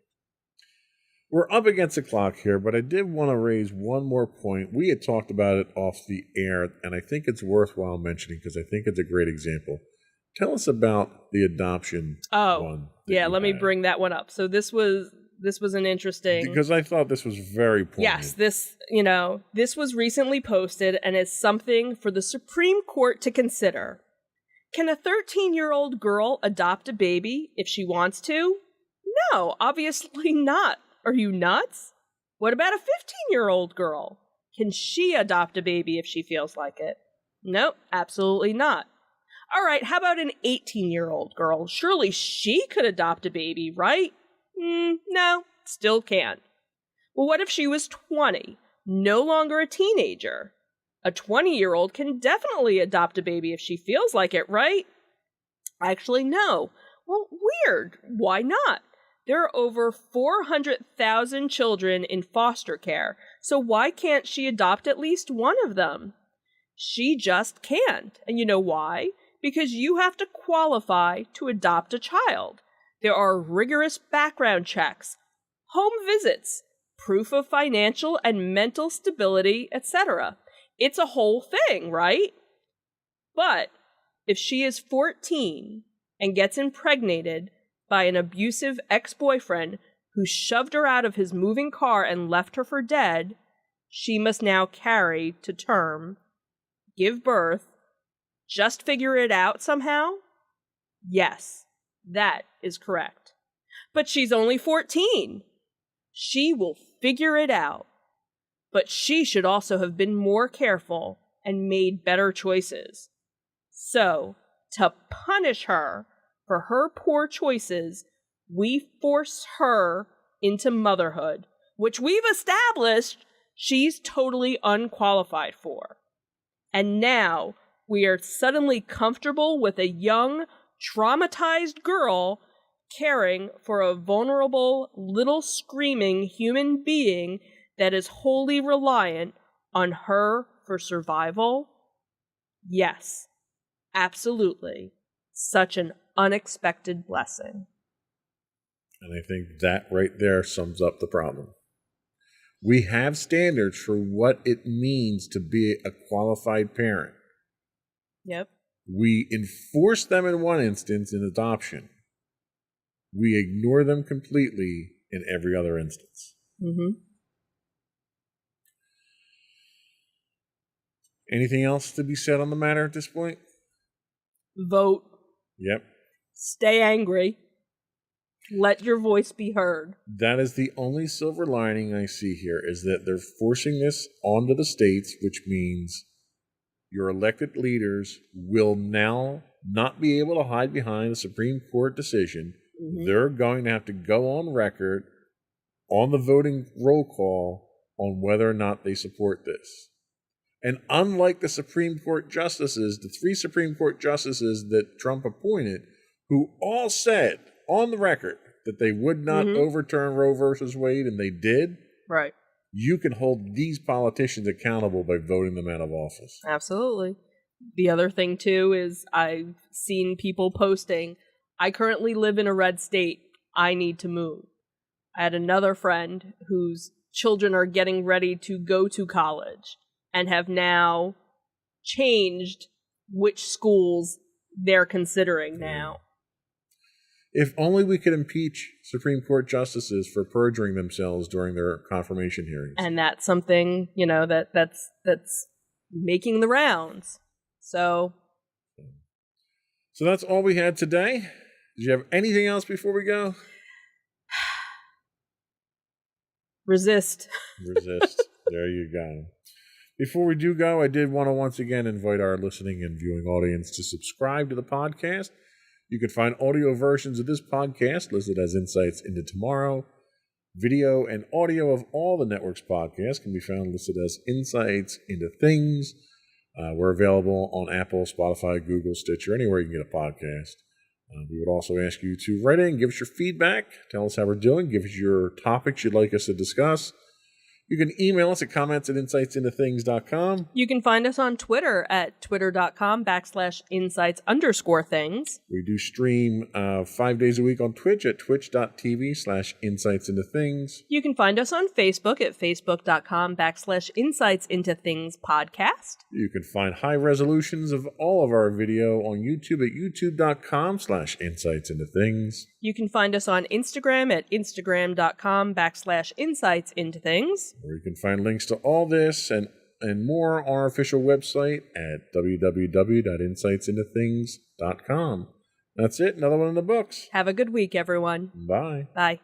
We're up against the clock here, but I did want to raise one more point. We had talked about it off the air, and I think it's worthwhile mentioning because I think it's a great example. Tell us about the adoption one. Yeah, let me bring that one up. So this was an interesting, because I thought this was very poignant. Yes, this was recently posted and is something for the Supreme Court to consider. Can a 13-year-old girl adopt a baby if she wants to? No, obviously not. Are you nuts? What about a 15-year-old girl? Can she adopt a baby if she feels like it? Nope, absolutely not. All right, how about an 18-year-old girl? Surely she could adopt a baby, right? No, still can't. Well, what if she was 20, no longer a teenager? A 20-year-old can definitely adopt a baby if she feels like it, right? Actually, no. Well, weird. Why not? There are over 400,000 children in foster care, so why can't she adopt at least one of them? She just can't. And you know why? Because you have to qualify to adopt a child. There are rigorous background checks, home visits, proof of financial and mental stability, etc. It's a whole thing, right? But if she is 14 and gets impregnated by an abusive ex-boyfriend who shoved her out of his moving car and left her for dead, she must now carry to term, give birth, just figure it out somehow? Yes, that is correct. But she's only 14. She will figure it out. But she should also have been more careful and made better choices. So, to punish her for her poor choices, we force her into motherhood, which we've established she's totally unqualified for. And now we are suddenly comfortable with a young, traumatized girl caring for a vulnerable, little screaming human being that is wholly reliant on her for survival? Yes, absolutely. Such an unexpected blessing. And I think that right there sums up the problem. We have standards for what it means to be a qualified parent. Yep. We enforce them in one instance in adoption. We ignore them completely in every other instance. Mm-hmm. Anything else to be said on the matter at this point? Vote. Yep. Stay angry. Let your voice be heard. That is the only silver lining I see here, is that they're forcing this onto the states, which means your elected leaders will now not be able to hide behind a Supreme Court decision. Mm-hmm. They're going to have to go on record on the voting roll call on whether or not they support this. And unlike the Supreme Court justices, the 3 Supreme Court justices that Trump appointed, who all said on the record that they would not overturn Roe versus Wade, and they did, Right. you can hold these politicians accountable by voting them out of office. Absolutely. The other thing, too, is I've seen people posting, I currently live in a red state. I need to move. I had another friend whose children are getting ready to go to college and have now changed which schools they're considering now. If only we could impeach Supreme Court justices for perjuring themselves during their confirmation hearings. And that's something, that's making the rounds. So that's all we had today. Did you have anything else before we go? Resist. There you go. Before we do go, I did want to once again invite our listening and viewing audience to subscribe to the podcast. You can find audio versions of this podcast listed as Insights into Tomorrow. Video and audio of all the network's podcasts can be found listed as Insights into Things. We're available on Apple, Spotify, Google, Stitcher, anywhere you can get a podcast. We would also ask you to write in, give us your feedback, tell us how we're doing, give us your topics you'd like us to discuss. You can email us at comments@insightsintothings.com. You can find us on Twitter at twitter.com/insights_things. We do stream 5 days a week on Twitch at twitch.tv/insightsintothings. You can find us on Facebook at facebook.com/insightsintothingspodcast. You can find high resolutions of all of our video on YouTube at youtube.com/insightsintothings. You can find us on Instagram at instagram.com/insightsintothings. Or you can find links to all this and more on our official website at www.insightsintothings.com. That's it. Another one in the books. Have a good week, everyone. Bye. Bye.